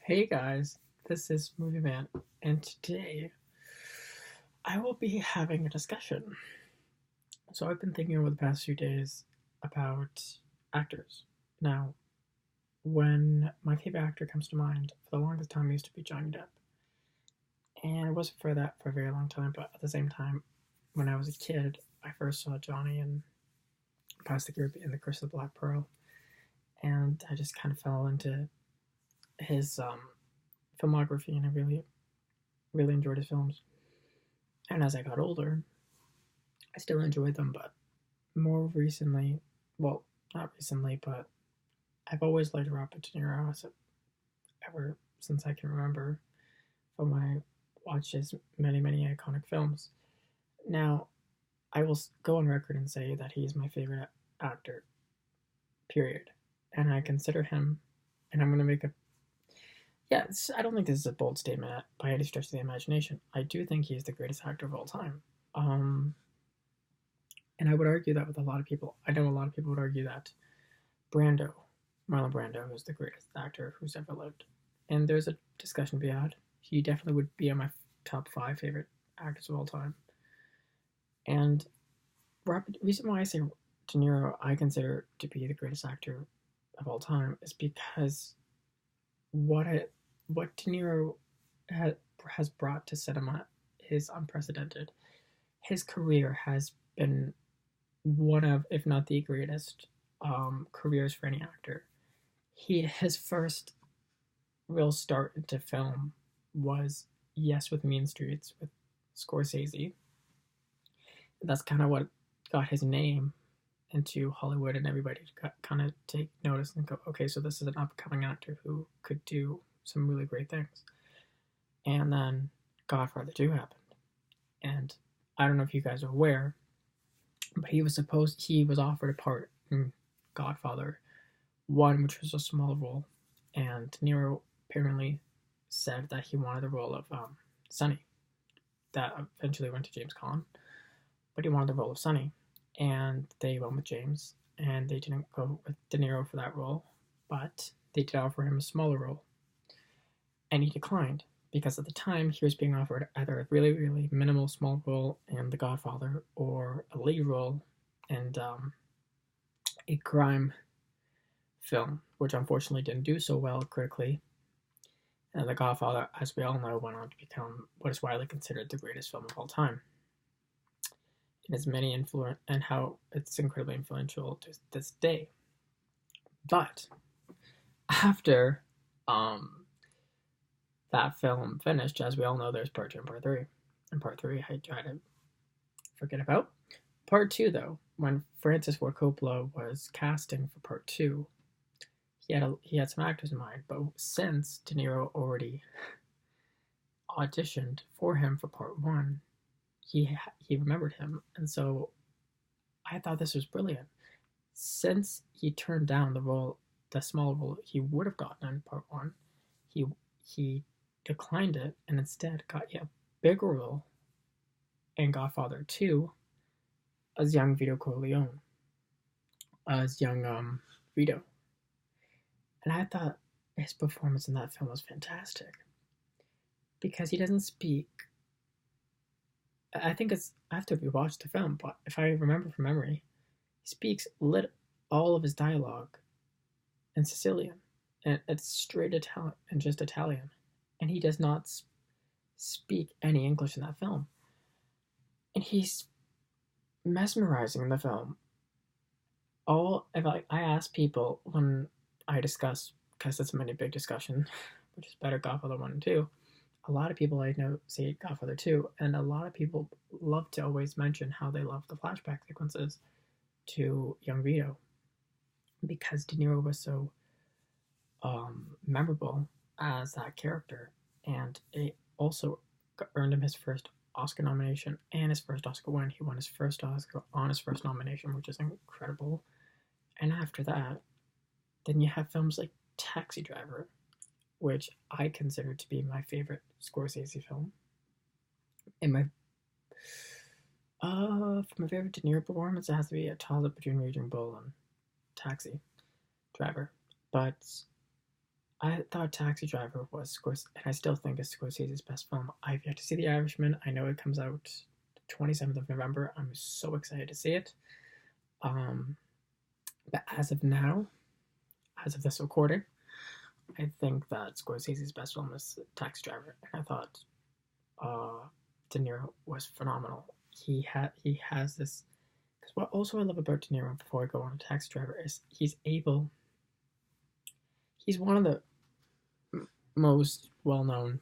Hey guys, this is Movie Man, and today I will be having a discussion. So I've been thinking over the past few days about actors. Now, when my favorite actor comes to mind, for the longest time it used to be Johnny Depp. And it wasn't for that for a very long time, but at the same time, when I was a kid, I first saw Johnny in Pirates of the Caribbean, The Curse of the Black Pearl, and I just kind of fell into his filmography, and I really enjoyed his films. And as I got older, I still enjoyed them, but more recently, well, not recently, but I've always liked Robert De Niro ever since I can remember from when I watched his many iconic films. Now, I will go on record and say that he's my favorite actor, period. And I consider him, and I'm going to make a yeah, I don't think this is a bold statement by any stretch of the imagination. I do think he's the greatest actor of all time. Um, and I would argue that with a lot of people. I know a lot of people would argue that Brando, Marlon Brando, is the greatest actor who's ever lived. And there's a discussion to be had. He definitely would be on my top five favorite actors of all time. And Robert, the reason why I say De Niro I consider to be the greatest actor of all time is because what it, what De Niro has brought to cinema is unprecedented. His career has been one of, if not the greatest, careers for any actor. His first real start into film was Yes with Mean Streets with Scorsese. That's kind of what got his name into Hollywood, and everybody kind of take notice and go, okay, so this is an upcoming actor who could do some really great things. And then Godfather 2 happened. And I don't know if you guys are aware, but he was offered a part in Godfather 1, which was a small role, and De Niro apparently said that he wanted the role of Sonny. That eventually went to James Caan, but he wanted the role of Sonny, and they went with James, and they didn't go with De Niro for that role, but they did offer him a smaller role, and he declined because at the time he was being offered either a really minimal small role in The Godfather or a lead role in a crime film, which unfortunately didn't do so well critically. And The Godfather, as we all know, went on to become what is widely considered the greatest film of all time. And its many influence and how it's incredibly influential to this day. But after that film finished, as we all know, there's part two and part three. And part three, I try to forget about. Part two, though, when Francis Ford Coppola was casting for part two, he had some actors in mind, but since De Niro already auditioned for him for part one, he remembered him, and so I thought this was brilliant. Since he turned down the small role he would have gotten in part one, he declined it and instead got a bigger role in Godfather 2 as young Vito Corleone, as young Vito. And I thought his performance in that film was fantastic because he doesn't speak. I think it's I have to rewatch the film, but if I remember from memory, he speaks all of his dialogue in Sicilian, and it's straight Italian and just Italian, and he does not speak any English in that film, and he's mesmerizing in the film. If I ask people when I discuss, because it's a many big discussion, which is better Godfather 1 and 2, a lot of people I know say Godfather 2, and a lot of people love to always mention how they love the flashback sequences to young Vito because De Niro was so memorable as that character, and it also earned him his first Oscar nomination and his first Oscar win. He won his first Oscar on his first nomination, which is incredible. And after that, then you have films like Taxi Driver, which I consider to be my favorite Scorsese film. And for my favorite De Niro performance, it has to be a toss-up between Raging Bull and Taxi Driver. But I thought Taxi Driver was Scorsese, and I still think it's Scorsese's best film. I've yet to see The Irishman. I know it comes out the 27th of November. I'm so excited to see it. Um, but as of now, as of this recording, I think that Scorsese's best film is Taxi Driver, and I thought De Niro was phenomenal. He has this. Because what also I love about De Niro, before I go on to Taxi Driver, is he's able. He's one of the most well-known,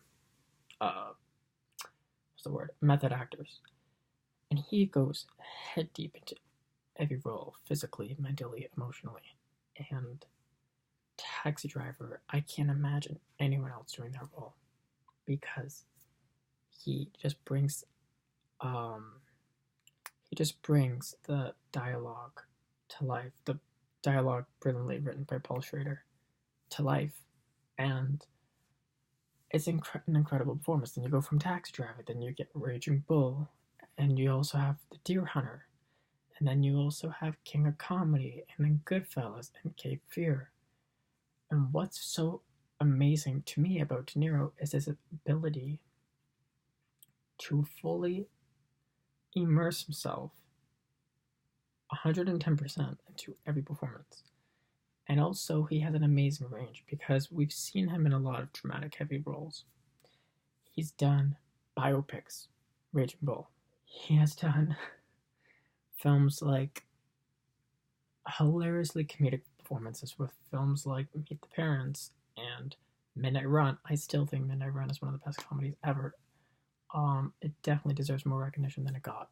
what's the word, method actors, and he goes head deep into every role, physically, mentally, emotionally, and Taxi Driver, I can't imagine anyone else doing that role because he just brings um the dialogue to life, the dialogue brilliantly written by Paul Schrader to life, and it's an incredible performance. Then you go from Taxi Driver, then you get Raging Bull, and you also have The Deer Hunter, and then you also have King of Comedy, and then Goodfellas and Cape Fear. And what's so amazing to me about De Niro is his ability to fully immerse himself 110% into every performance. And also, he has an amazing range because we've seen him in a lot of dramatic, heavy roles. He's done biopics, Raging Bull. He has done films like hilariously comedic performances with films like Meet the Parents and Midnight Run. I still think Midnight Run is one of the best comedies ever. It definitely deserves more recognition than it got.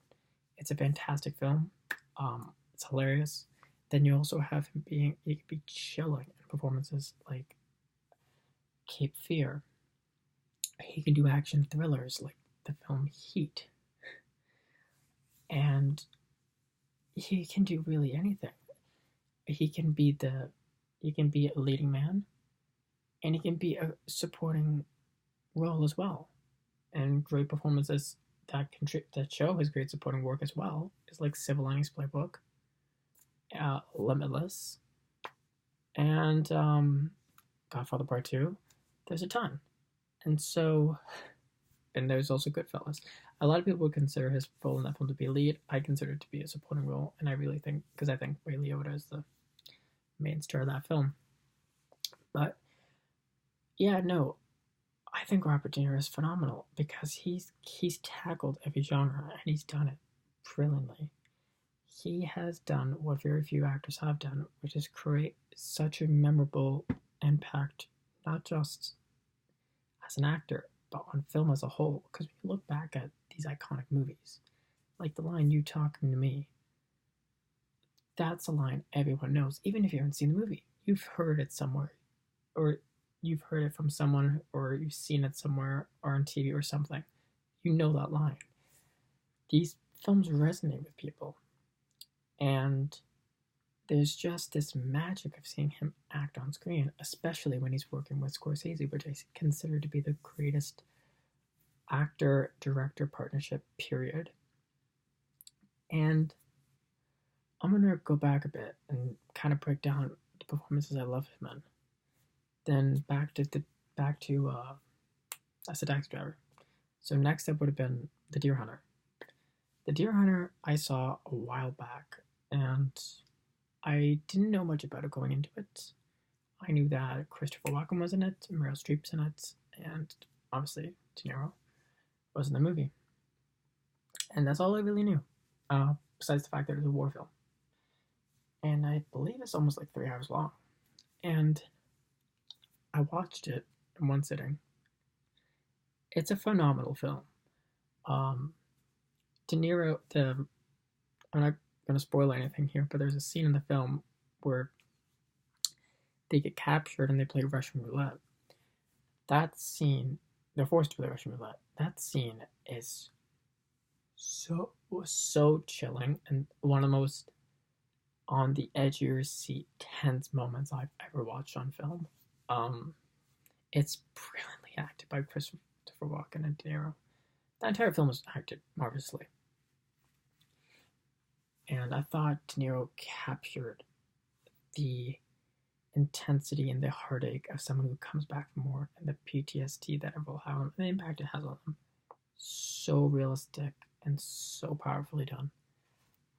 It's a fantastic film. It's hilarious. Then you also have him he could be chilling in performances like Cape Fear. He can do action thrillers like the film Heat. And he can do really anything. He can be a leading man, and he can be a supporting role as well. And great performances that show his great supporting work as well is like Civil Linings Playbook, Limitless, and Godfather Part 2. There's a ton. And there's also Goodfellas. A lot of people would consider his role in that film to be a lead. I consider it to be a supporting role, and I really think, because I think Ray Liotta is the main star of that film. But yeah, no, I think Robert De Niro is phenomenal because he's tackled every genre and he's done it brilliantly. He has done what very few actors have done, which is create such a memorable impact, not just as an actor, but on film as a whole. Because when you look back at these iconic movies, like the line "You Talking to Me," that's a line everyone knows, even if you haven't seen the movie. You've heard it somewhere, or you've heard it from someone, or you've seen it somewhere, or on TV or something. You know that line. These films resonate with people, and there's just this magic of seeing him act on screen, especially when he's working with Scorsese, which I consider to be the greatest actor-director partnership, period. And I'm going to go back a bit and kind of break down the performances I love him in. Then back to that's the Taxi Driver. So next up would have been The Deer Hunter. The Deer Hunter I saw a while back, and I didn't know much about it going into it. I knew that Christopher Walken was in it, Meryl Streep's in it, and obviously De Niro was in the movie. And that's all I really knew, besides the fact that it was a war film. And I believe it's almost like 3 hours long. And I watched it in one sitting. It's a phenomenal film. De Niro, I'm not going to spoil anything here, but there's a scene in the film where they get captured and they play Russian roulette. That scene, they're forced to play Russian roulette. That scene is so chilling and one of the most on the edge of your seat tense moments I've ever watched on film. It's brilliantly acted by Christopher Walken and De Niro. The entire film was acted marvelously. And I thought De Niro captured the intensity and the heartache of someone who comes back from war and the PTSD that it will have on them, the impact it has on them. So realistic and so powerfully done.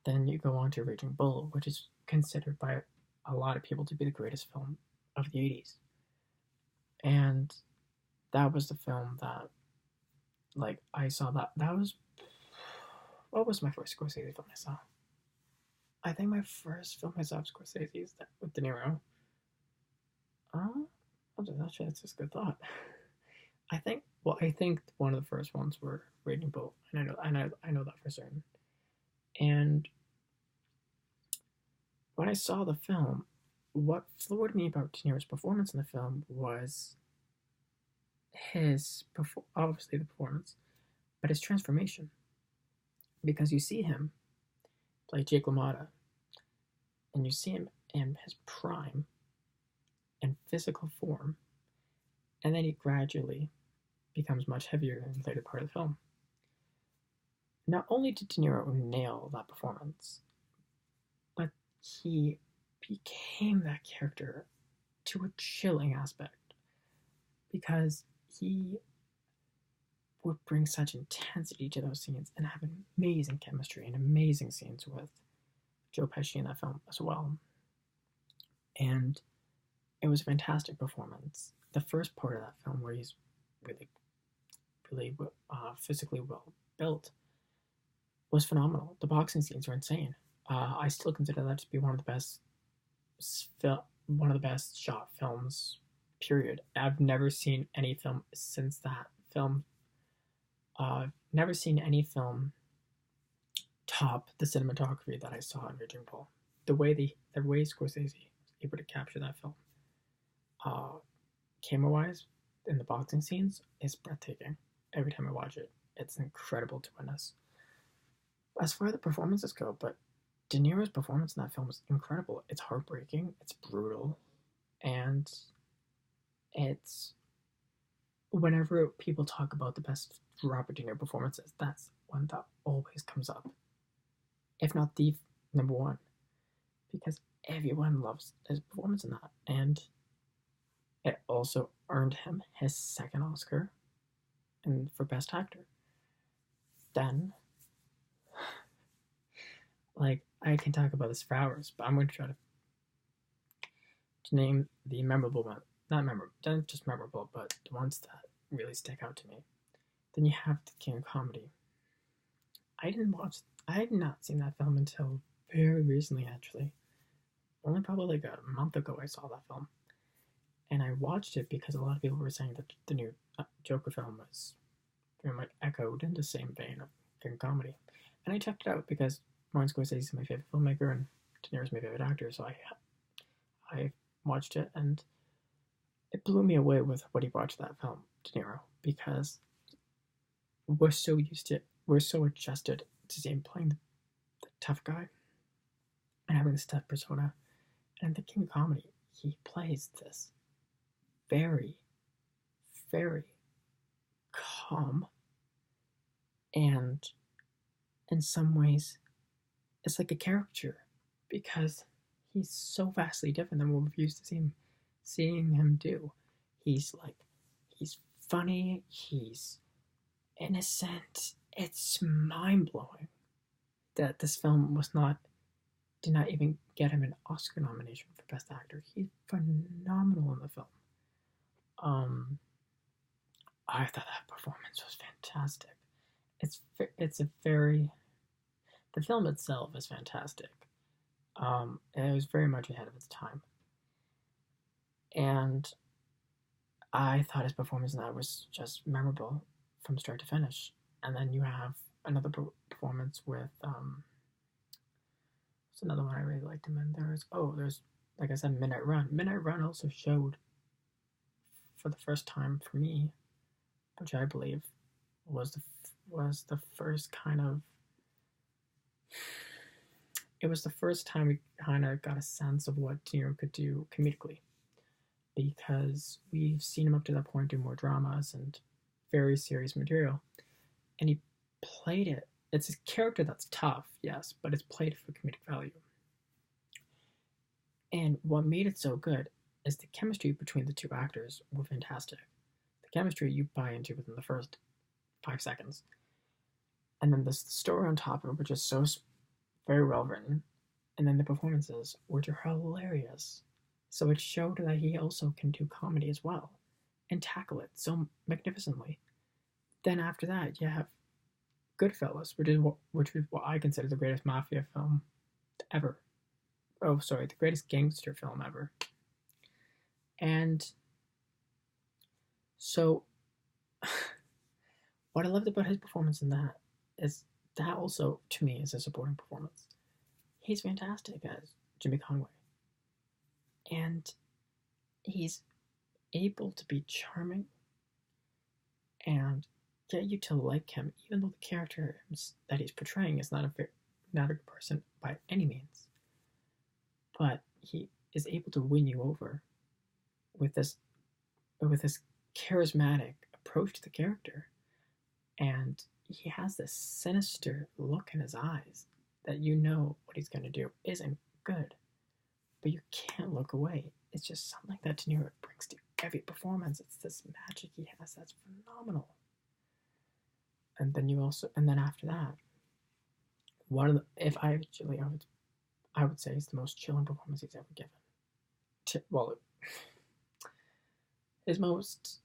Then you go on to Raging Bull, which is considered by a lot of people to be the greatest film of the 80s. And that was the film that, like, I saw that was, what was my first Scorsese film I saw? I think my first film I saw of Scorsese is that with De Niro. Actually, that's just a good thought. I think one of the first ones were Raging Bull, and I know that for certain. And when I saw the film, what floored me about De Niro's performance in the film was obviously the performance, but his transformation. Because you see him play Jake LaMotta, and you see him in his prime and physical form, and then he gradually becomes much heavier in the later part of the film. Not only did De Niro nail that performance, but he became that character to a chilling aspect, because he would bring such intensity to those scenes and have amazing chemistry and amazing scenes with Joe Pesci in that film as well. And it was a fantastic performance. The first part of that film, where he's really, really physically well built, was phenomenal. The boxing scenes were insane. I still consider that to be one of the best shot films. Period. I've never seen any film since that film. Never seen any film top the cinematography that I saw in Raging Bull. The way Scorsese was able to capture that film, camera-wise, in the boxing scenes, is breathtaking. Every time I watch it, it's incredible to witness. As far as the performances go, but De Niro's performance in that film is incredible. It's heartbreaking, it's brutal, and it's, whenever people talk about the best Robert De Niro performances, that's one that always comes up, if not the number one, because everyone loves his performance in that, and it also earned him his second Oscar and for Best Actor. Then, like, I can talk about this for hours, but I'm going to try to name the memorable one. Not just memorable, but the ones that really stick out to me. Then you have The King of Comedy. I had not seen that film until very recently, actually. Only probably like a month ago I saw that film. And I watched it because a lot of people were saying that the new Joker film was very much echoed in the same vein of King of Comedy. And I checked it out because Martin Scorsese is my favorite filmmaker and De Niro's my favorite actor, so I watched it, and it blew me away with what he brought to that film, De Niro, because we're so adjusted to see him playing the tough guy and having this tough persona. And The King of Comedy, he plays this very, very calm, and in some ways it's like a caricature, because he's so vastly different than what we've used to seeing him do. He's funny, he's innocent. It's mind-blowing that this film did not even get him an Oscar nomination for Best Actor. He's phenomenal in the film. I thought that performance was fantastic. The film itself is fantastic. And it was very much ahead of its time. And I thought his performance in that was just memorable from start to finish. And then you have another performance with, what's another one I really liked him in? There's, like I said, Midnight Run. Midnight Run also showed, for the first time for me, which I believe was the first kind of, it was the first time we kind of got a sense of what De Niro could do comedically, because we've seen him up to that point do more dramas and very serious material, and he played it. It's a character that's tough, yes, but it's played for comedic value. And what made it so good is the chemistry between the two actors were fantastic. The chemistry you buy into within the first 5 seconds, and then the story on top of it, which is so very well written, and then the performances, which are hilarious. So it showed that he also can do comedy as well, and tackle it so magnificently. Then after that, you have Goodfellas, which is what I consider the greatest mafia film ever. Oh, sorry, the greatest gangster film ever. And so, what I loved about his performance in that is that also, to me, is a supporting performance. He's fantastic as Jimmy Conway. And he's able to be charming and get you to like him, even though the character that he's portraying is not a good person by any means. But he is able to win you over with this charismatic approach to the character, and he has this sinister look in his eyes that you know what he's going to do isn't good, but you can't look away. It's just something that De Niro brings to every performance. It's this magic he has that's phenomenal. And then after that, I would say it's the most chilling performance he's ever given. Well, his most,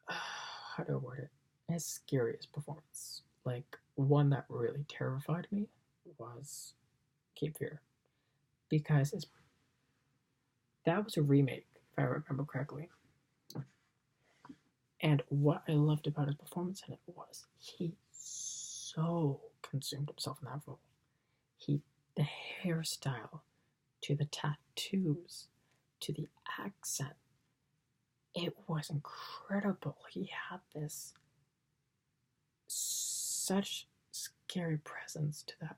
how do I word it? His scariest performance, like one that really terrified me, was Cape Fear, because that was a remake, if I remember correctly. And what I loved about his performance in it was he so consumed himself in that role. The hairstyle, to the tattoos, to the accent, it was incredible. He had this such scary presence to that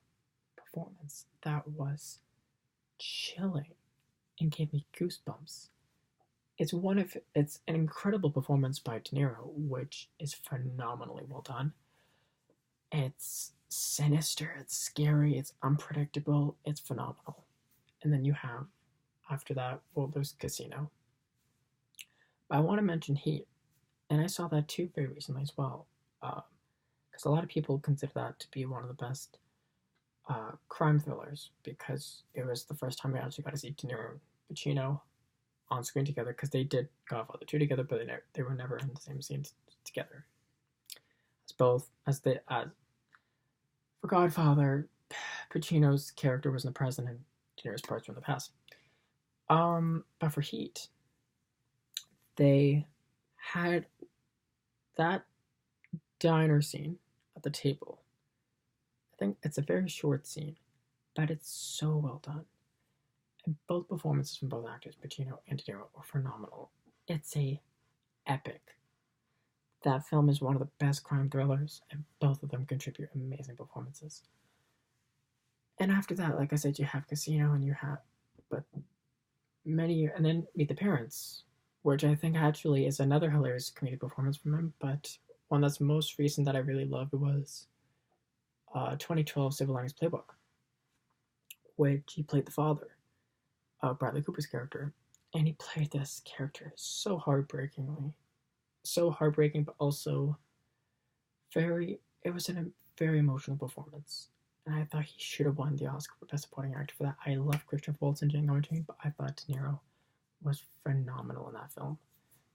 performance that was chilling and gave me goosebumps. It's an incredible performance by De Niro, which is phenomenally well done. It's sinister, it's scary, it's unpredictable, it's phenomenal. And then you have, after that, well, there's Casino. But I want to mention Heat, and I saw that too very recently as well, because a lot of people consider that to be one of the best crime thrillers, because it was the first time we actually got to see De Niro and Pacino on screen together, because they did Godfather 2 together, but they were never in the same scene together. For Godfather, Pacino's character was in the present and De Niro's parts were in the past. But for Heat, they had that diner scene at the table. I think it's a very short scene, but it's so well done. And both performances from both actors, Pacino and De Niro, were phenomenal. It's a epic. That film is one of the best crime thrillers, and both of them contribute amazing performances. And after that, like I said, you have Casino, and and then Meet the Parents, which I think actually is another hilarious comedic performance from him, but one that's most recent that I really loved was 2012 Silver Linings Playbook, which he played the father, Bradley Cooper's character, and he played this character so heartbreaking, but also it was a very emotional performance. And I thought he should have won the Oscar for Best Supporting Actor for that. I love Christopher Waltz and Django Unchained, but I thought De Niro was phenomenal in that film.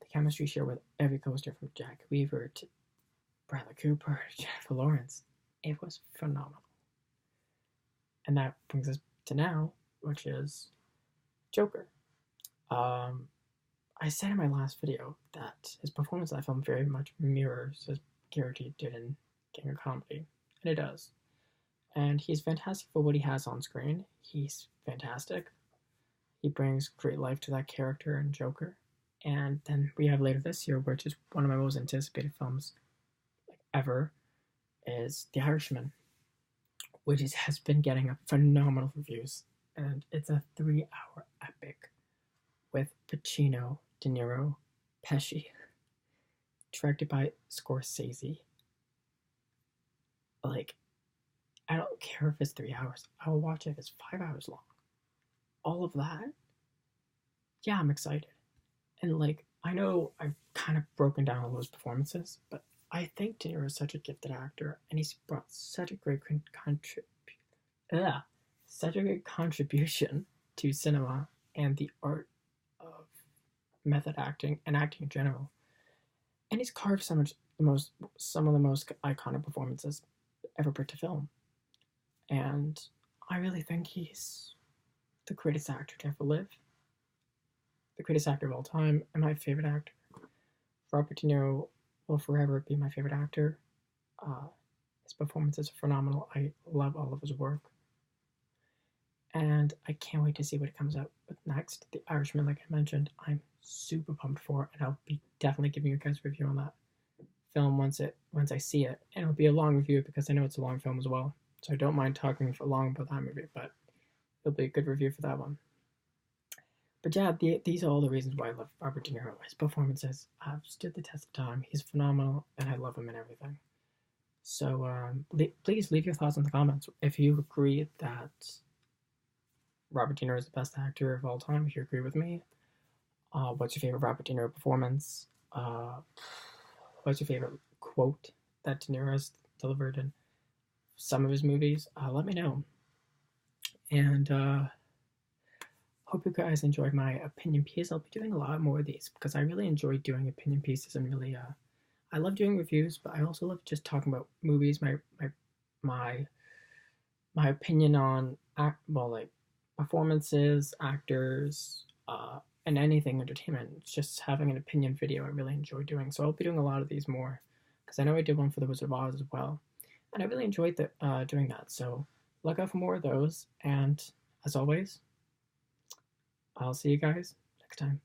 The chemistry shared with every co-star, from Jack Weaver to Bradley Cooper to Jennifer Lawrence, it was phenomenal. And that brings us to now, which is Joker. I said in my last video that his performance in that film very much mirrors his character he did in King of Comedy, and it does. And he's fantastic for what he has on screen. He's fantastic. He brings great life to that character in Joker. And then we have later this year, which is one of my most anticipated films ever, is The Irishman, which has been getting phenomenal reviews. And it's a 3-hour epic with Pacino, De Niro, Pesci, directed by Scorsese. I don't care if it's 3 hours. I will watch it if it's 5 hours long. All of that yeah, I'm excited. And like, I know I've kind of broken down all those performances, but I think De Niro is such a gifted actor, and he's brought such a great such a great contribution to cinema and the art of method acting and acting in general. And he's carved some of the most iconic performances ever put to film. And I really think he's the greatest actor to ever live, the greatest actor of all time, and my favorite actor. Robert De Niro will forever be my favorite actor. Uh, his performances are phenomenal. I love all of his work. And I can't wait to see what it comes out with next. The Irishman, like I mentioned, I'm super pumped for, and I'll be definitely giving you guys a review on that film once I see it. And it'll be a long review because I know it's a long film as well. So I don't mind talking for long about that movie, but it'll be a good review for that one. But yeah, these are all the reasons why I love Robert De Niro. His performances have stood the test of time. He's phenomenal, and I love him in everything. So please leave your thoughts in the comments if you agree that Robert De Niro is the best actor of all time. If you agree with me, what's your favorite Robert De Niro performance? What's your favorite quote that De Niro has delivered in some of his movies? Let me know. And hope you guys enjoyed my opinion piece. I'll be doing a lot more of these because I really enjoy doing opinion pieces and really I love doing reviews, but I also love just talking about movies. My my opinion on like performances, actors, and anything entertainment. It's just having an opinion video I really enjoy doing. So I'll be doing a lot of these more because I know I did one for the Wizard of Oz as well, and I really enjoyed doing that. So look out for more of those. And as always, I'll see you guys next time.